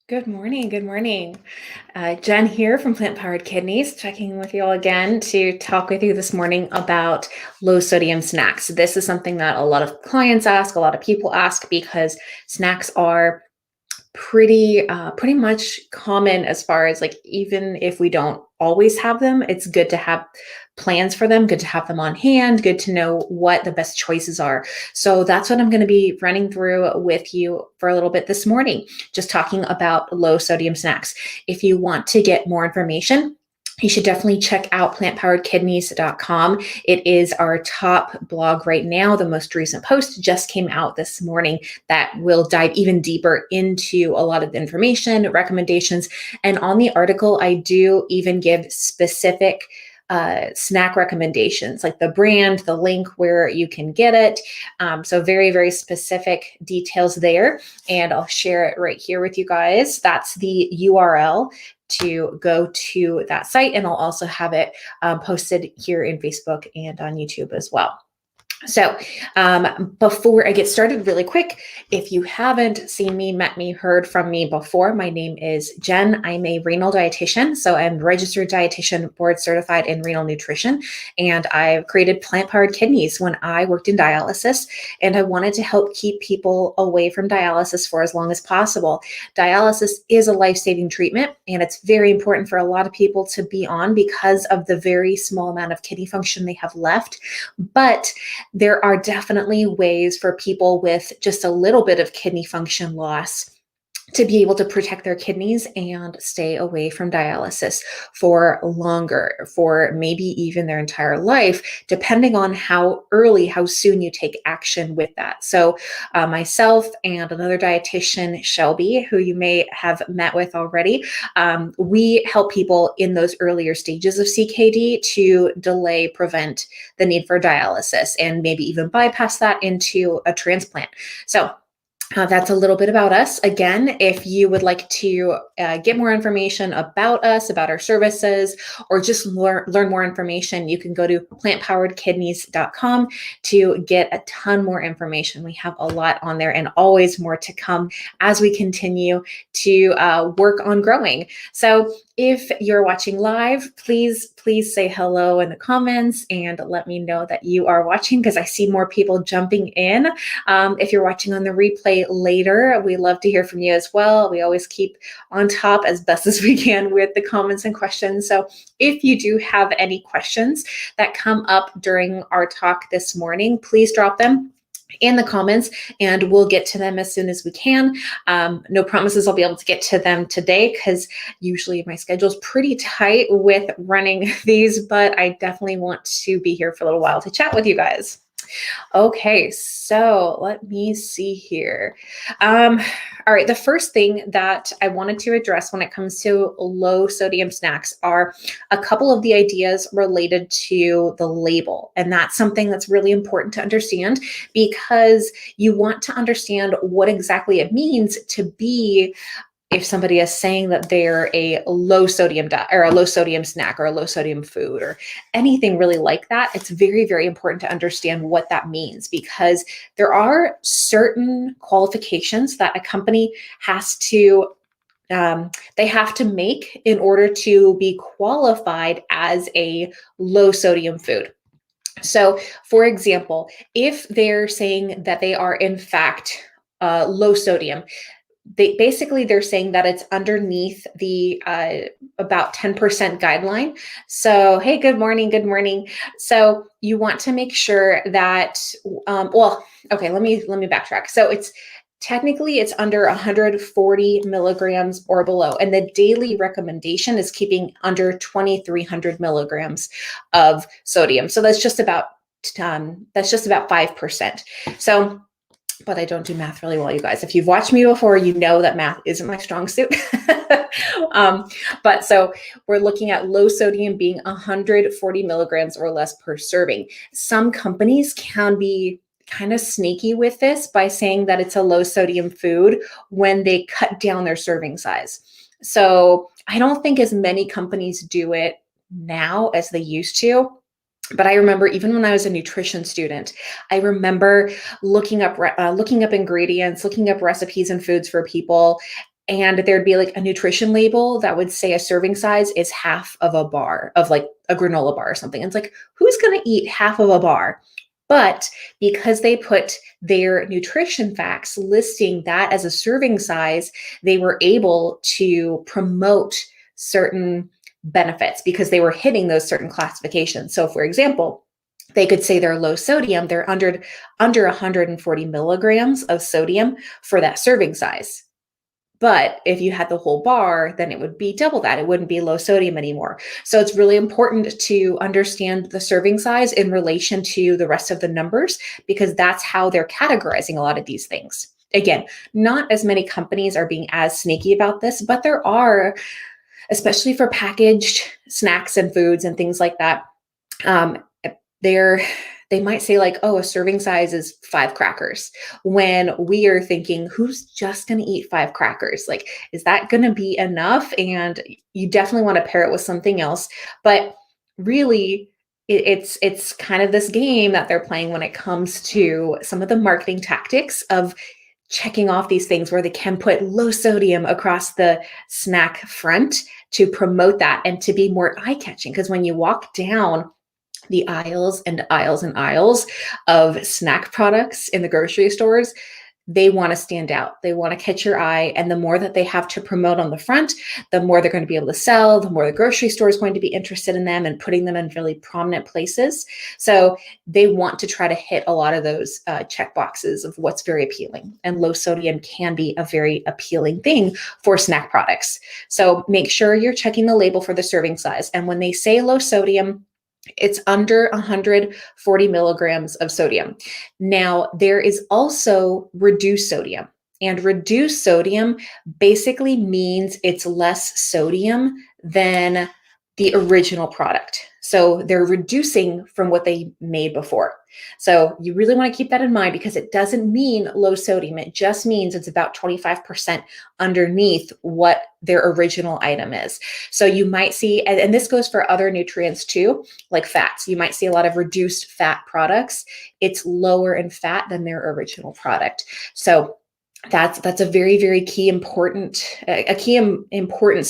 Good morning. Good morning. Jen here from Plant Powered Kidneys, checking in with you all again to talk with you this morning about low sodium snacks. This is something that a lot of clients ask, a lot of people ask because snacks are pretty much common as far as like even if we don't always have them, it's good to have plans for them, good to have them on hand, good to know what the best choices are. So that's what I'm going to be running through with you for a little bit this morning, just talking about low sodium snacks. If you want to get more information, you should definitely check out plantpoweredkidneys.com. It is our top blog right now. The most recent post just came out this morning that will dive even deeper into a lot of the information, recommendations. And on the article, I do even give specific snack recommendations, like the brand, the link where you can get it. So very, very specific details there. And I'll share it right here with you guys. That's the URL to go to that site. And I'll also have it posted here in Facebook and on YouTube as well. So before I get started, really quick, if you haven't seen me, met me, heard from me before, my name is Jen. I'm a renal dietitian. So I'm registered dietitian, board certified in renal nutrition. And I've created Plant Powered Kidneys when I worked in dialysis. And I wanted to help keep people away from dialysis for as long as possible. Dialysis is a life-saving treatment, and it's very important for a lot of people to be on because of the very small amount of kidney function they have left. But there are definitely ways for people with just a little bit of kidney function loss to be able to protect their kidneys and stay away from dialysis for longer, for maybe even their entire life, depending on how soon you take action with that. So myself and another dietitian, Shelby, who you may have met with already, we help people in those earlier stages of CKD to prevent the need for dialysis and maybe even bypass that into a transplant. So that's a little bit about us. Again, if you would like to get more information about us, about our services, or just learn more information, you can go to plantpoweredkidneys.com to get a ton more information. We have a lot on there and always more to come as we continue to work on growing. So if you're watching live, please say hello in the comments and let me know that you are watching because I see more people jumping in. If you're watching on the replay later, we love to hear from you as well. We always keep on top as best as we can with the comments and questions. So if you do have any questions that come up during our talk this morning, please drop them in the comments and we'll get to them as soon as we can. No promises I'll be able to get to them today because usually my schedule is pretty tight with running these, but I definitely want to be here for a little while to chat with you guys. Okay, so let me see here. All right, the first thing that I wanted to address when it comes to low sodium snacks are a couple of the ideas related to the label. And that's something that's really important to understand because you want to understand what exactly it means to be, if somebody is saying that they're a low sodium diet or a low sodium snack or a low sodium food or anything really like that, it's very, very important to understand what that means because there are certain qualifications that a company has to they have to make in order to be qualified as a low sodium food. So, for example, if they're saying that they are in fact low sodium, they're saying that it's underneath the about 10% guideline. So, hey, good morning, good morning. So you want to make sure that, okay, let me backtrack. So it's technically under 140 milligrams or below, and the daily recommendation is keeping under 2,300 milligrams of sodium. So that's just about 5%. So but I don't do math really well, you guys. If you've watched me before, you know that math isn't my strong suit. But so we're looking at low sodium being 140 milligrams or less per serving. Some companies can be kind of sneaky with this by saying that it's a low sodium food when they cut down their serving size. So I don't think as many companies do it now as they used to. But I remember even when I was a nutrition student, I remember looking up ingredients, looking up recipes and foods for people. and there'd be like a nutrition label that would say a serving size is half of a bar of like a granola bar or something. And it's like, who's going to eat half of a bar? But because they put their nutrition facts listing that as a serving size, they were able to promote certain benefits because they were hitting those certain classifications. So for example, they could say they're low sodium, they're under 140 milligrams of sodium for that serving size. But if you had the whole bar, then it would be double that. It wouldn't be low sodium anymore. So it's really important to understand the serving size in relation to the rest of the numbers, because that's how they're categorizing a lot of these things. Again, not as many companies are being as sneaky about this, but there are, especially for packaged snacks and foods and things like that. They might say like, oh, a serving size is 5 crackers, when we are thinking, who's just going to eat 5 crackers? Like, is that going to be enough? And you definitely want to pair it with something else. But really, it's kind of this game that they're playing when it comes to some of the marketing tactics of checking off these things where they can put low sodium across the snack front to promote that and to be more eye-catching. Because when you walk down the aisles and aisles and aisles of snack products in the grocery stores, they want to stand out. They want to catch your eye. And the more that they have to promote on the front, the more they're going to be able to sell, the more the grocery store is going to be interested in them and putting them in really prominent places. So they want to try to hit a lot of those check boxes of what's very appealing. And low sodium can be a very appealing thing for snack products. So make sure you're checking the label for the serving size. And when they say low sodium, it's under 140 milligrams of sodium. Now, there is also reduced sodium. And reduced sodium basically means it's less sodium than the original product. So they're reducing from what they made before. So you really want to keep that in mind, because it doesn't mean low sodium. It just means it's about 25% underneath what their original item is. So you might see, and this goes for other nutrients too, like fats. You might see a lot of reduced fat products. It's lower in fat than their original product. So that's a very, very key importance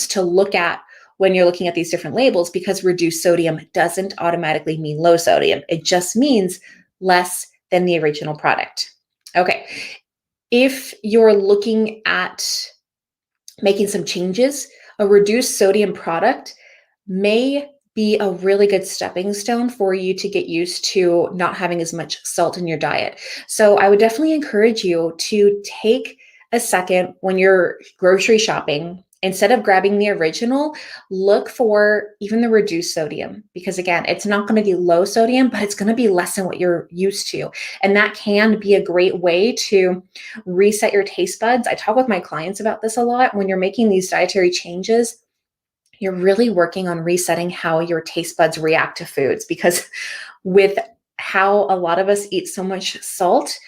to look at when you're looking at these different labels, because reduced sodium doesn't automatically mean low sodium. It just means less than the original product. Okay. If you're looking at making some changes, a reduced sodium product may be a really good stepping stone for you to get used to not having as much salt in your diet. So I would definitely encourage you to take a second when you're grocery shopping. Instead of grabbing the original, look for even the reduced sodium, because again, it's not going to be low sodium, but it's going to be less than what you're used to. And that can be a great way to reset your taste buds. I talk with my clients about this a lot. When you're making these dietary changes, you're really working on resetting how your taste buds react to foods, because with how a lot of us eat so much salt,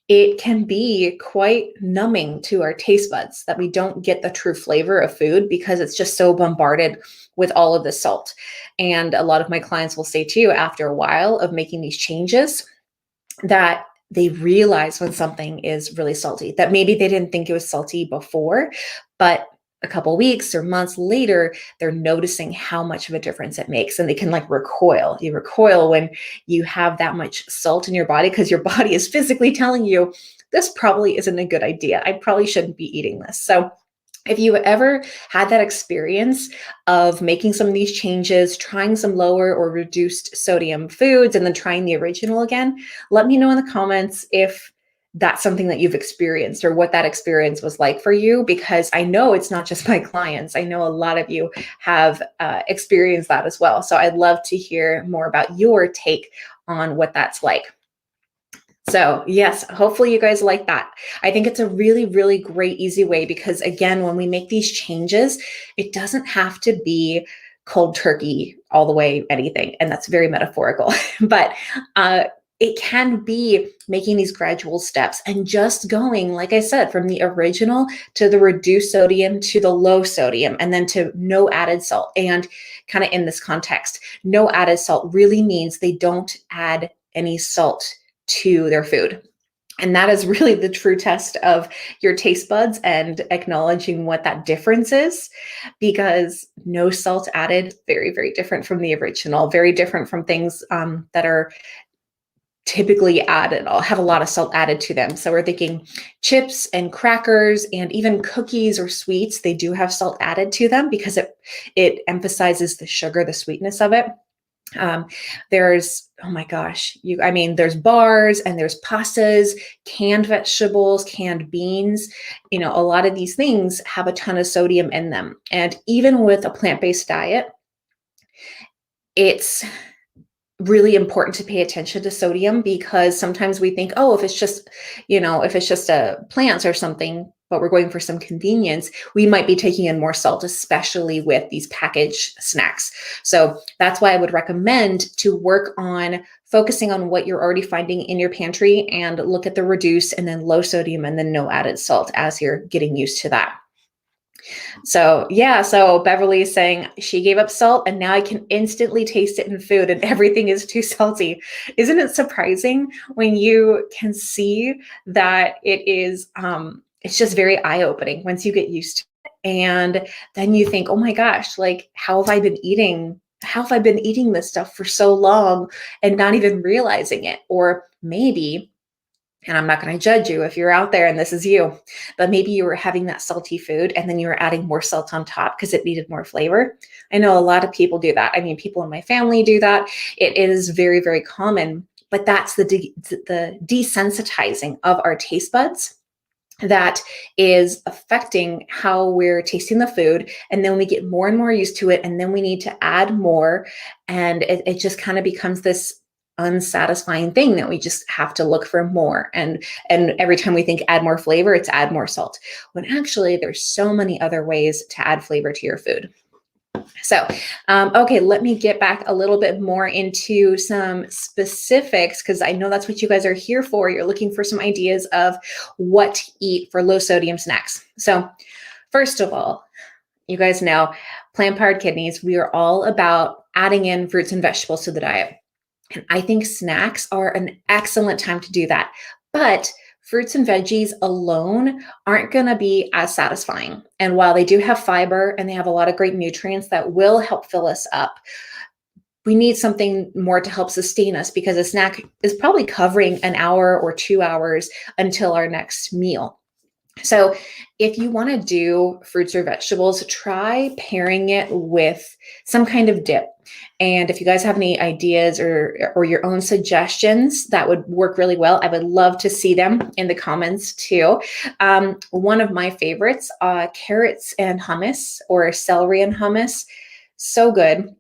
it can be quite numbing to our taste buds that we don't get the true flavor of food because it's just so bombarded with all of the salt. And a lot of my clients will say too, after a while of making these changes, that they realize when something is really salty, that maybe they didn't think it was salty before, but a couple weeks or months later, they're noticing how much of a difference it makes. And they can like recoil. You recoil when you have that much salt in your body, because your body is physically telling you, this probably isn't a good idea. I probably shouldn't be eating this. So if you ever had that experience of making some of these changes, trying some lower or reduced sodium foods, and then trying the original again, let me know in the comments if that's something that you've experienced or what that experience was like for you, because I know it's not just my clients. I know a lot of you have experienced that as well. So I'd love to hear more about your take on what that's like. So yes, hopefully you guys like that. I think it's a really, really great, easy way, because again, when we make these changes, it doesn't have to be cold turkey all the way anything. And that's very metaphorical, but it can be making these gradual steps and just going, like I said, from the original to the reduced sodium to the low sodium, and then to no added salt. And kind of in this context, no added salt really means they don't add any salt to their food. And that is really the true test of your taste buds and acknowledging what that difference is, because no salt added, very, very different from the original, very different from things that are typically added, have a lot of salt added to them. So we're thinking chips and crackers and even cookies or sweets, they do have salt added to them because it emphasizes the sugar, the sweetness of it. There's, oh my gosh, there's bars and there's pastas, canned vegetables, canned beans. A lot of these things have a ton of sodium in them. And even with a plant-based diet, it's really important to pay attention to sodium, because sometimes we think, oh, if it's just a plants or something, but we're going for some convenience, we might be taking in more salt, especially with these packaged snacks. So that's why I would recommend to work on focusing on what you're already finding in your pantry and look at the reduced and then low sodium and then no added salt as you're getting used to that. So yeah, so Beverly is saying she gave up salt and now I can instantly taste it in food and everything is too salty. Isn't it surprising when you can see that it is, it's just very eye-opening once you get used to it. And then you think, oh my gosh, like how have I been eating this stuff for so long and not even realizing it? Or maybe, and I'm not going to judge you if you're out there and this is you, but maybe you were having that salty food and then you were adding more salt on top because it needed more flavor. I know a lot of people do that. I mean, people in my family do that. It is very, very common, but that's the desensitizing of our taste buds that is affecting how we're tasting the food. And then we get more and more used to it. And then we need to add more. And it just kind of becomes this unsatisfying thing that we just have to look for more. And every time we think add more flavor, it's add more salt, when actually there's so many other ways to add flavor to your food. So, okay, let me get back a little bit more into some specifics, because I know that's what you guys are here for. You're looking for some ideas of what to eat for low sodium snacks. So first of all, you guys know, Plant-Powered Kidneys, we are all about adding in fruits and vegetables to the diet. And I think snacks are an excellent time to do that. But fruits and veggies alone aren't going to be as satisfying. And while they do have fiber and they have a lot of great nutrients that will help fill us up, we need something more to help sustain us, because a snack is probably covering an hour or 2 hours until our next meal. So if you want to do fruits or vegetables, try pairing it with some kind of dip. And if you guys have any ideas or your own suggestions, that would work really well. I would love to see them in the comments too. One of my favorites, carrots and hummus, or celery and hummus. So good.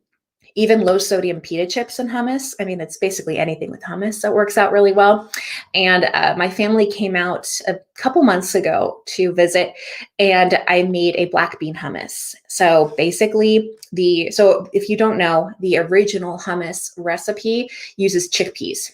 Even low sodium pita chips and hummus. I mean, it's basically anything with hummus that works out really well. And my family came out a couple months ago to visit, and I made a black bean hummus. So basically, so if you don't know, the original hummus recipe uses chickpeas,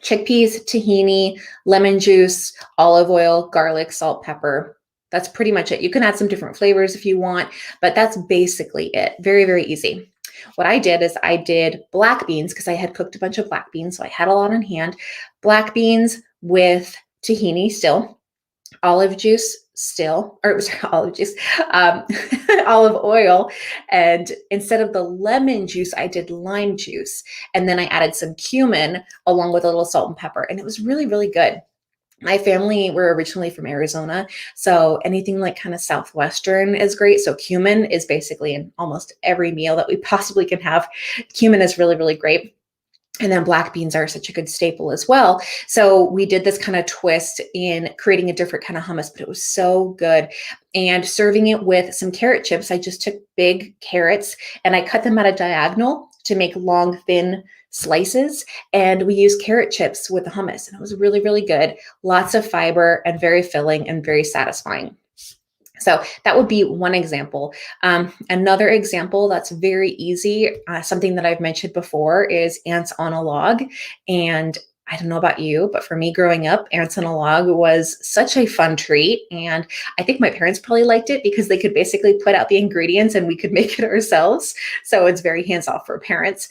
tahini, lemon juice, olive oil, garlic, salt, pepper. That's pretty much it. You can add some different flavors if you want, but that's basically it. Very, very easy. What I did is I did black beans, because I had cooked a bunch of black beans, so I had a lot on hand. Black beans with tahini still, olive juice still, or sorry, olive juice, olive oil. And instead of the lemon juice, I did lime juice. And then I added some cumin along with a little salt and pepper. And it was really, really good. My family were originally from Arizona, so anything like kind of Southwestern is great. So cumin is basically in almost every meal that we possibly can have. Cumin is really, really great. And then black beans are such a good staple as well. So we did this kind of twist in creating a different kind of hummus, but it was so good. And serving it with some carrot chips, I just took big carrots and I cut them at a diagonal to make long, thin slices. And we used carrot chips with the hummus. And it was really, really good. Lots of fiber and very filling and very satisfying. So that would be one example. Another example that's very easy, something that I've mentioned before, is ants on a log. And I don't know about you, but for me growing up, ants on a log was such a fun treat. And I think my parents probably liked it because they could basically put out the ingredients and we could make it ourselves. So it's very hands-off for parents.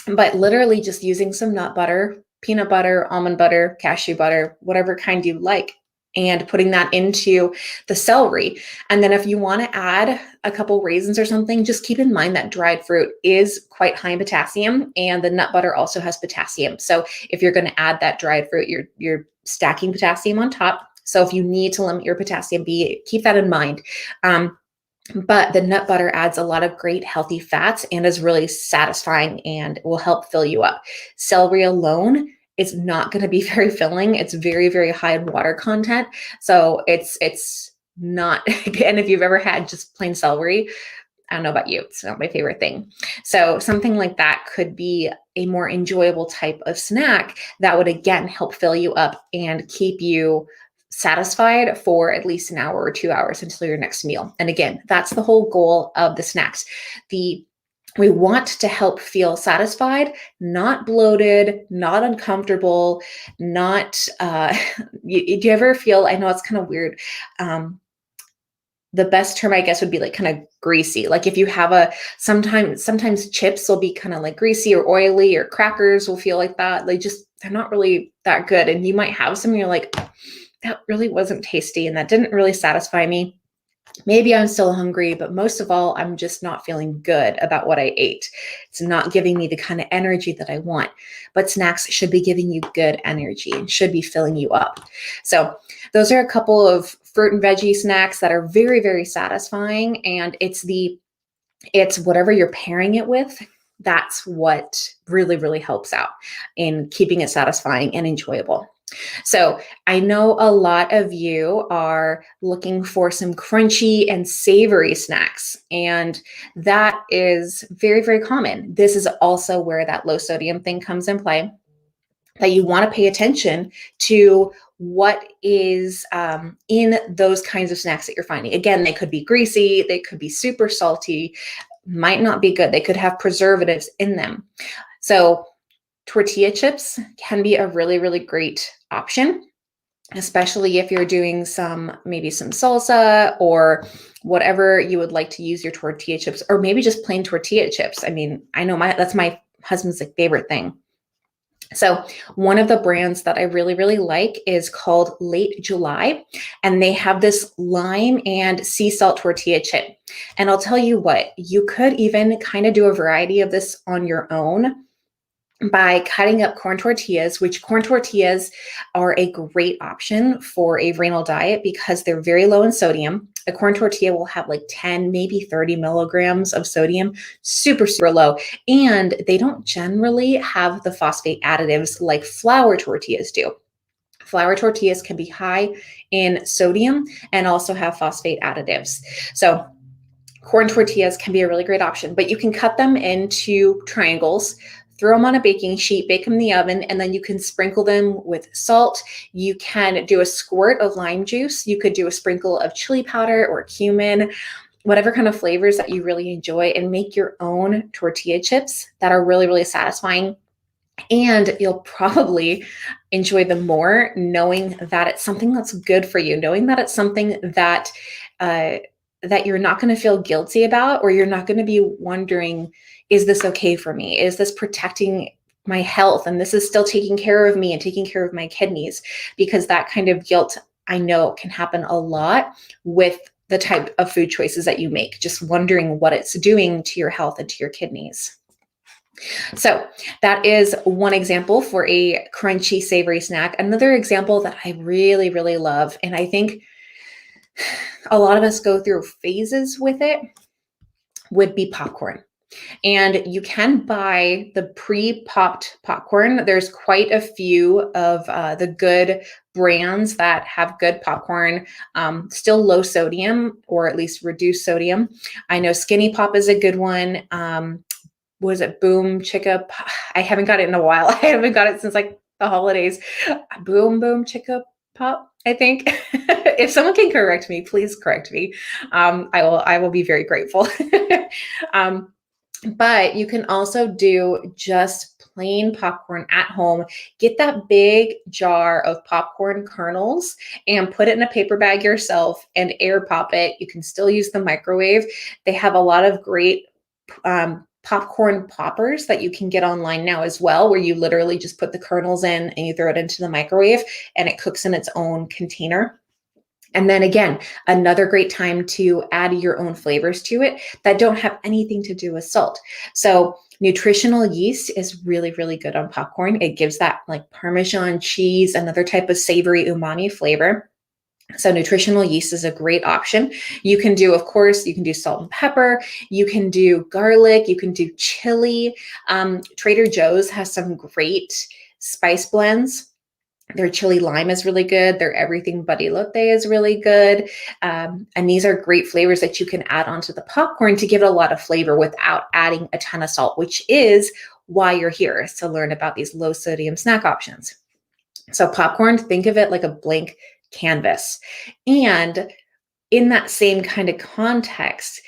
But literally just using some nut butter, peanut butter, almond butter, cashew butter, whatever kind you like, and putting that into the celery. And then if you want to add a couple raisins or something, just keep in mind that dried fruit is quite high in potassium, and the nut butter also has potassium. So if you're going to add that dried fruit, you're stacking potassium on top. So if you need to limit your potassium, keep that in mind. But the nut butter adds a lot of great healthy fats and is really satisfying and will help fill you up. Celery alone is not going to be very filling. It's very, very high in water content. So it's not, and if you've ever had just plain celery, I don't know about you, it's not my favorite thing. So something like that could be a more enjoyable type of snack that would, again, help fill you up and keep you satisfied for at least an hour or 2 hours until your next meal. And again, that's the whole goal of the snacks. We want to help feel satisfied, not bloated, not uncomfortable, not, do you ever feel, I know it's kind of weird, the best term, I guess, would be like kind of greasy. Like if you have sometimes chips will be kind of like greasy or oily, or crackers will feel like that. They're not really that good. And you might have some and you're like, that really wasn't tasty and that didn't really satisfy me. Maybe I'm still hungry, but most of all, I'm just not feeling good about what I ate. It's not giving me the kind of energy that I want. But snacks should be giving you good energy and should be filling you up. So those are a couple of fruit and veggie snacks that are very, very satisfying. And it's whatever you're pairing it with. That's what really, really helps out in keeping it satisfying and enjoyable. So I know a lot of you are looking for some crunchy and savory snacks, and that is very, very common. This is also where that low sodium thing comes in play, that you want to pay attention to what is in those kinds of snacks that you're finding. Again, they could be greasy, they could be super salty, might not be good. They could have preservatives in them. So tortilla chips can be a really, really great option, especially if you're doing maybe some salsa or whatever you would like to use your tortilla chips, or maybe just plain tortilla chips. I mean, I know that's my husband's favorite thing. So one of the brands that I really, really like is called Late July, and they have this lime and sea salt tortilla chip. And I'll tell you what, you could even kind of do a variety of this on your own by cutting up corn tortillas, which corn tortillas are a great option for a renal diet because they're very low in sodium. A corn tortilla will have like 10, maybe 30 milligrams of sodium, super, super low. And they don't generally have the phosphate additives like flour tortillas do. Flour tortillas can be high in sodium and also have phosphate additives. So corn tortillas can be a really great option, but you can cut them into triangles, throw them on a baking sheet, bake them in the oven, and then you can sprinkle them with salt. You can do a squirt of lime juice. You could do a sprinkle of chili powder or cumin, whatever kind of flavors that you really enjoy, and make your own tortilla chips that are really, really satisfying. And you'll probably enjoy them more knowing that it's something that's good for you, knowing that it's something that that you're not going to feel guilty about, or you're not going to be wondering, is this okay for me? Is this protecting my health? And this is still taking care of me and taking care of my kidneys? Because that kind of guilt, I know, can happen a lot with the type of food choices that you make, just wondering what it's doing to your health and to your kidneys. So that is one example for a crunchy, savory snack. Another example that I really, really love, and I think a lot of us go through phases with it, would be popcorn. And you can buy the pre-popped popcorn. There's quite a few of the good brands that have good popcorn, still low sodium or at least reduced sodium. I know Skinny Pop is a good one. Was it Boom Chicka? I haven't got it in a while. I haven't got it since like the holidays. Boom Chicka Pop, I think. If someone can correct me, please correct me. I will be very grateful. But you can also do just plain popcorn at home. Get that big jar of popcorn kernels and put it in a paper bag yourself and air pop it. You can still use the microwave. They have a lot of great popcorn poppers that you can get online now as well, where you literally just put the kernels in and you throw it into the microwave and it cooks in its own container. And then again, another great time to add your own flavors to it that don't have anything to do with salt. So nutritional yeast is really, really good on popcorn. It gives that like Parmesan cheese, another type of savory umami flavor. So nutritional yeast is a great option. You can do, of course, you can do salt and pepper. You can do garlic. You can do chili. Trader Joe's has some great spice blends. Their chili lime is really good. Their everything but elote is really good. And these are great flavors that you can add onto the popcorn to give it a lot of flavor without adding a ton of salt, which is why you're here, is to learn about these low sodium snack options. So popcorn, think of it like a blank canvas. And in that same kind of context,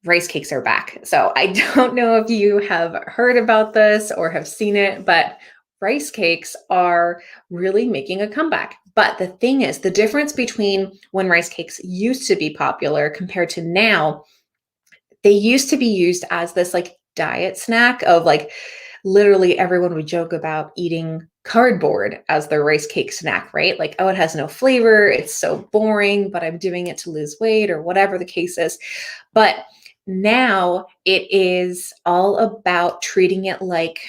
rice cakes are back. So I don't know if you have heard about this or have seen it, but rice cakes are really making a comeback. But the thing is, the difference between when rice cakes used to be popular compared to now, they used to be used as this like diet snack of like literally everyone would joke about eating cardboard as their rice cake snack, right? Like, oh, it has no flavor. It's so boring, but I'm doing it to lose weight or whatever the case is. But now it is all about treating it like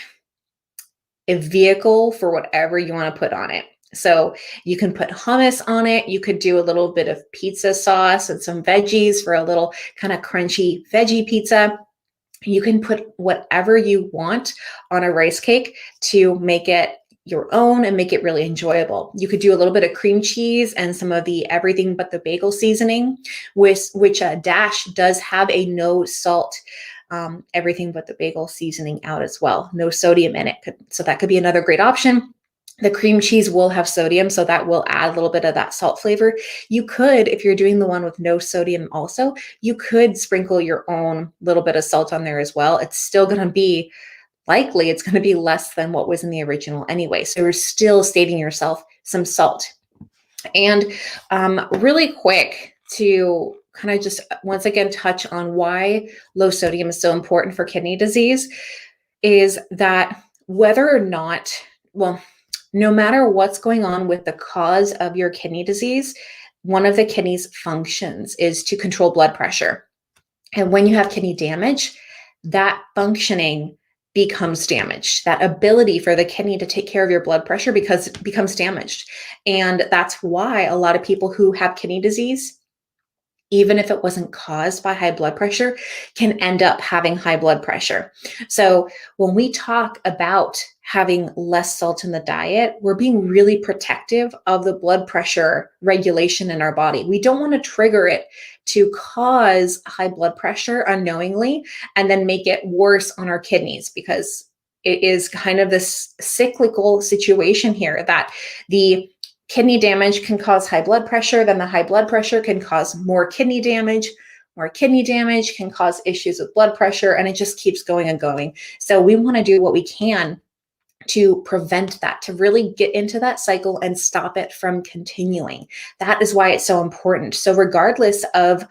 a vehicle for whatever you want to put on it. So you can put hummus on it. You could do a little bit of pizza sauce and some veggies for a little kind of crunchy veggie pizza. You can put whatever you want on a rice cake to make it your own and make it really enjoyable. You could do a little bit of cream cheese and some of the everything but the bagel seasoning, which Dash does have a no salt everything but the bagel seasoning out as well. No sodium in it. So that could be another great option. The cream cheese will have sodium, so that will add a little bit of that salt flavor. You could, if you're doing the one with no sodium also, you could sprinkle your own little bit of salt on there as well. It's still going to be likely, it's going to be less than what was in the original anyway. So you're still saving yourself some salt. And really quick to kind of just once again touch on why low sodium is so important for kidney disease is that whether or not, well, no matter what's going on with the cause of your kidney disease, one of the kidney's functions is to control blood pressure. And when you have kidney damage, that functioning becomes damaged. That ability for the kidney to take care of your blood pressure becomes damaged. And that's why a lot of people who have kidney disease, even if it wasn't caused by high blood pressure, can end up having high blood pressure. So when we talk about having less salt in the diet, we're being really protective of the blood pressure regulation in our body. We don't want to trigger it to cause high blood pressure unknowingly and then make it worse on our kidneys, because it is kind of this cyclical situation here that the kidney damage can cause high blood pressure, then the high blood pressure can cause more kidney damage. More kidney damage can cause issues with blood pressure, and it just keeps going and going. So we want to do what we can to prevent that, to really get into that cycle and stop it from continuing. That is why it's so important. So regardless of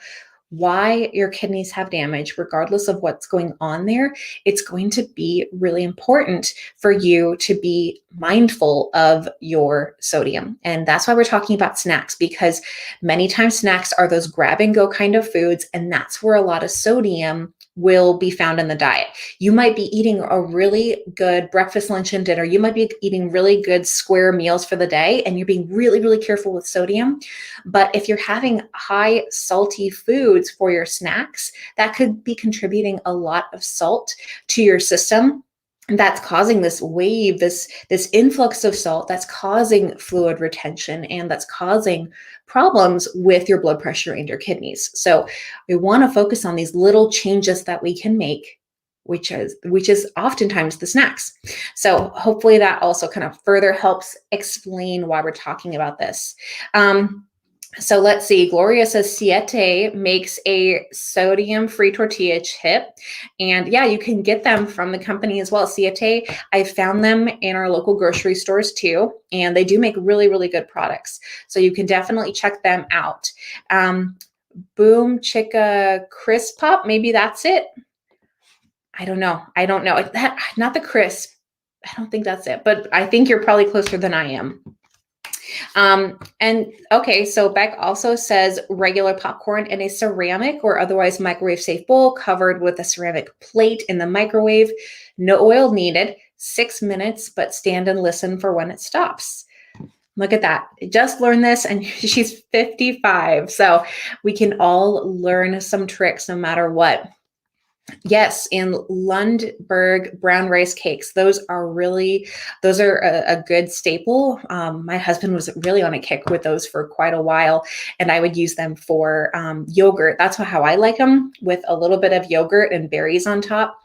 why your kidneys have damage, regardless of what's going on there, it's going to be really important for you to be mindful of your sodium. And that's why we're talking about snacks, because many times snacks are those grab and go kind of foods, and that's where a lot of sodium will be found in the diet. You might be eating a really good breakfast, lunch, and dinner. You might be eating really good square meals for the day, and you're being really, really careful with sodium. But if you're having high salty foods for your snacks, that could be contributing a lot of salt to your system. That's causing this wave, this influx of salt that's causing fluid retention, and that's causing problems with your blood pressure and your kidneys. So we want to focus on these little changes that we can make, which is oftentimes the snacks. So hopefully that also kind of further helps explain why we're talking about this. So let's see, Gloria says Siete makes a sodium-free tortilla chip. And yeah, you can get them from the company as well. Siete, I found them in our local grocery stores too. And they do make really, really good products. So you can definitely check them out. Boom Chicka Crisp Pop, maybe that's it. I don't know. I don't know. That, not the crisp. I don't think that's it, but I think you're probably closer than I am. And okay, so Beck also says regular popcorn in a ceramic or otherwise microwave safe bowl covered with a ceramic plate in the microwave. No oil needed, 6 minutes, but stand and listen for when it stops. Look at that. I just learned this and she's 55. So we can all learn some tricks no matter what. Yes, and Lundberg brown rice cakes. Those are a good staple. My husband was really on a kick with those for quite a while, and I would use them for yogurt. That's how I like them, with a little bit of yogurt and berries on top,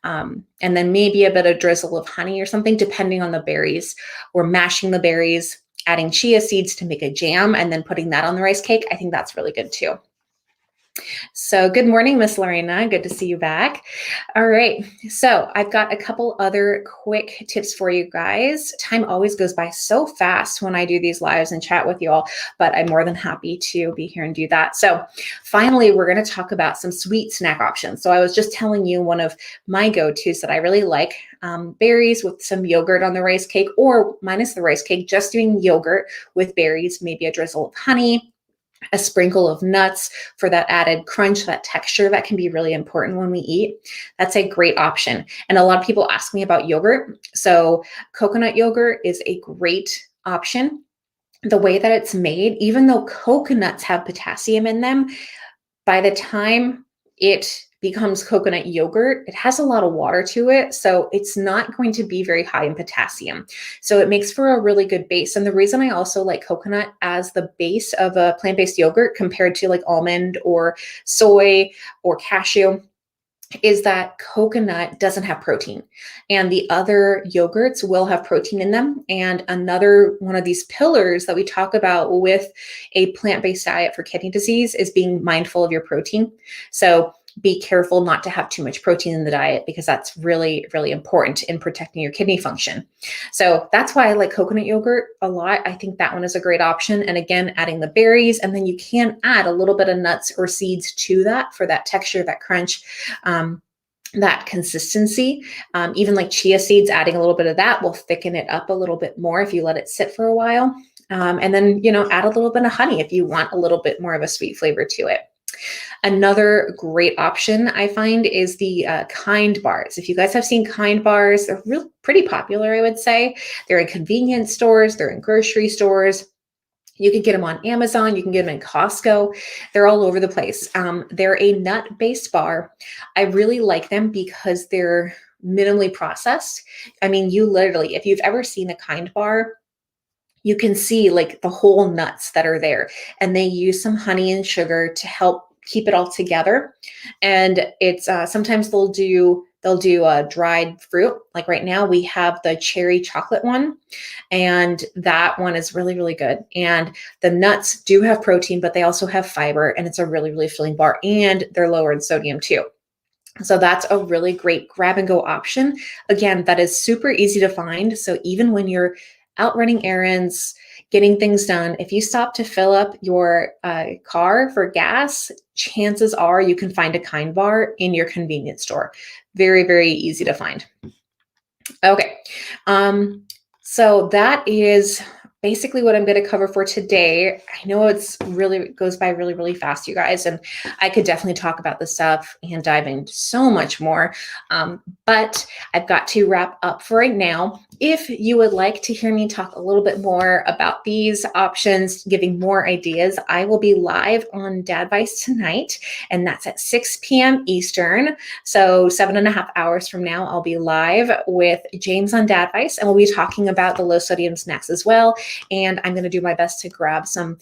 and then maybe a bit of drizzle of honey or something, depending on the berries, or mashing the berries, adding chia seeds to make a jam, and then putting that on the rice cake. I think that's really good too. So good morning, Miss Lorena. Good to see you back. All right. So I've got a couple other quick tips for you guys. Time always goes by so fast when I do these lives and chat with you all, but I'm more than happy to be here and do that. So finally, we're going to talk about some sweet snack options. So I was just telling you one of my go-tos that I really like, berries with some yogurt on the rice cake, or minus the rice cake, just doing yogurt with berries, maybe a drizzle of honey, a sprinkle of nuts for that added crunch, that texture that can be really important when we eat. That's a great option. And a lot of people ask me about yogurt. So coconut yogurt is a great option. The way that it's made, even though coconuts have potassium in them, by the time it becomes coconut yogurt, it has a lot of water to it. So it's not going to be very high in potassium. So it makes for a really good base. And the reason I also like coconut as the base of a plant-based yogurt compared to like almond or soy or cashew is that coconut doesn't have protein, and the other yogurts will have protein in them. And another one of these pillars that we talk about with a plant-based diet for kidney disease is being mindful of your protein. So be careful not to have too much protein in the diet, because that's really, really important in protecting your kidney function. So that's why I like coconut yogurt a lot. I think that one is a great option. And again, adding the berries, and then you can add a little bit of nuts or seeds to that for that texture, that crunch, that consistency. Even like chia seeds, adding a little bit of that will thicken it up a little bit more if you let it sit for a while. And then, add a little bit of honey if you want a little bit more of a sweet flavor to it. Another great option I find is the Kind bars. If you guys have seen Kind bars, they're pretty popular, I would say. They're in convenience stores, they're in grocery stores. You can get them on Amazon. You can get them in Costco. They're all over the place. They're a nut-based bar. I really like them because they're minimally processed. I mean, you literally, if you've ever seen a Kind bar, you can see like the whole nuts that are there, and they use some honey and sugar to help keep it all together. And it's sometimes they'll do dried fruit. Like right now we have the cherry chocolate one, and that one is really, really good. And the nuts do have protein, but they also have fiber, and it's a really, really filling bar, and they're lower in sodium too. So that's a really great grab and go option. Again, that is super easy to find. So even when you're out running errands, getting things done, if you stop to fill up your car for gas, chances are you can find a Kind bar in your convenience store. Very, very easy to find. Okay. So that is basically what I'm going to cover for today. I know it goes by really, really fast, you guys, and I could definitely talk about this stuff and dive into so much more. But I've got to wrap up for right now. If you would like to hear me talk a little bit more about these options, giving more ideas, I will be live on Dadvice tonight, and that's at 6 p.m. Eastern. So 7.5 hours from now, I'll be live with James on Dadvice, and we'll be talking about the low sodium snacks as well. And I'm going to do my best to grab some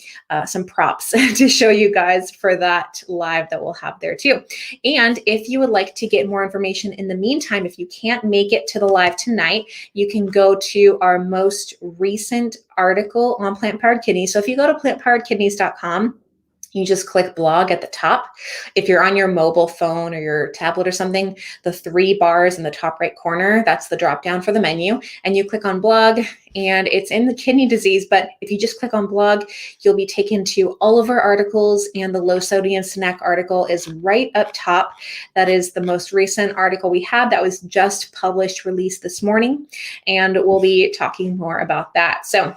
props to show you guys for that live that we'll have there too. And if you would like to get more information in the meantime, if you can't make it to the live tonight, you can go to our most recent article on plant-powered kidneys. So if you go to plantpoweredkidneys.com, You just click blog at the top. If you're on your mobile phone or your tablet or something, the 3 bars in the top right corner, that's the drop down for the menu. And you click on blog and it's in the kidney disease. But if you just click on blog, you'll be taken to all of our articles, and the low sodium snack article is right up top. That is the most recent article we had that was just published, released this morning. And we'll be talking more about that. So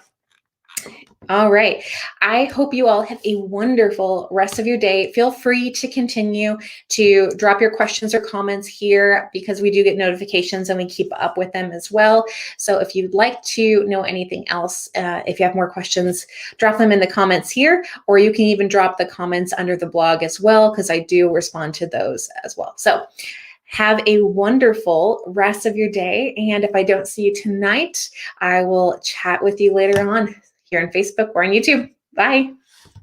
all right. I hope you all have a wonderful rest of your day. Feel free to continue to drop your questions or comments here because we do get notifications and we keep up with them as well. So if you'd like to know anything else, if you have more questions, drop them in the comments here, or you can even drop the comments under the blog as well, because I do respond to those as well. So have a wonderful rest of your day. And if I don't see you tonight, I will chat with you later on here on Facebook or on YouTube. Bye.